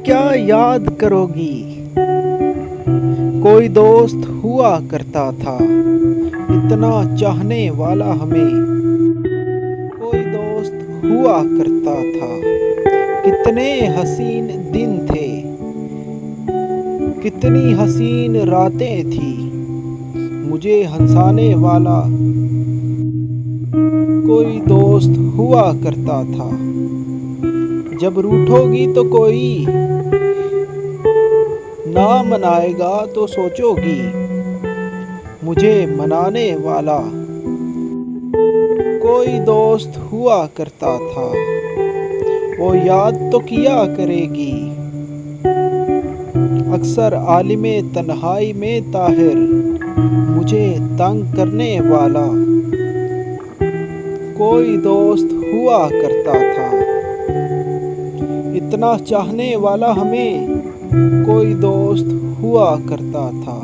क्या याद करोगी? कोई दोस्त हुआ करता था, इतना चाहने वाला हमें। कोई दोस्त हुआ करता था, कितने हसीन दिन थे, कितनी हसीन रातें थी। मुझे हंसाने वाला कोई दोस्त हुआ करता था। जब रूठोगी तो कोई ना मनाएगा तो सोचोगी, मुझे मनाने वाला कोई दोस्त हुआ करता था। वो याद तो किया करेगी, अक्सर आलिमे तन्हाई में ताहिर, मुझे तंग करने वाला कोई दोस्त हुआ करता था। इतना चाहने वाला हमें कोई दोस्त हुआ करता था।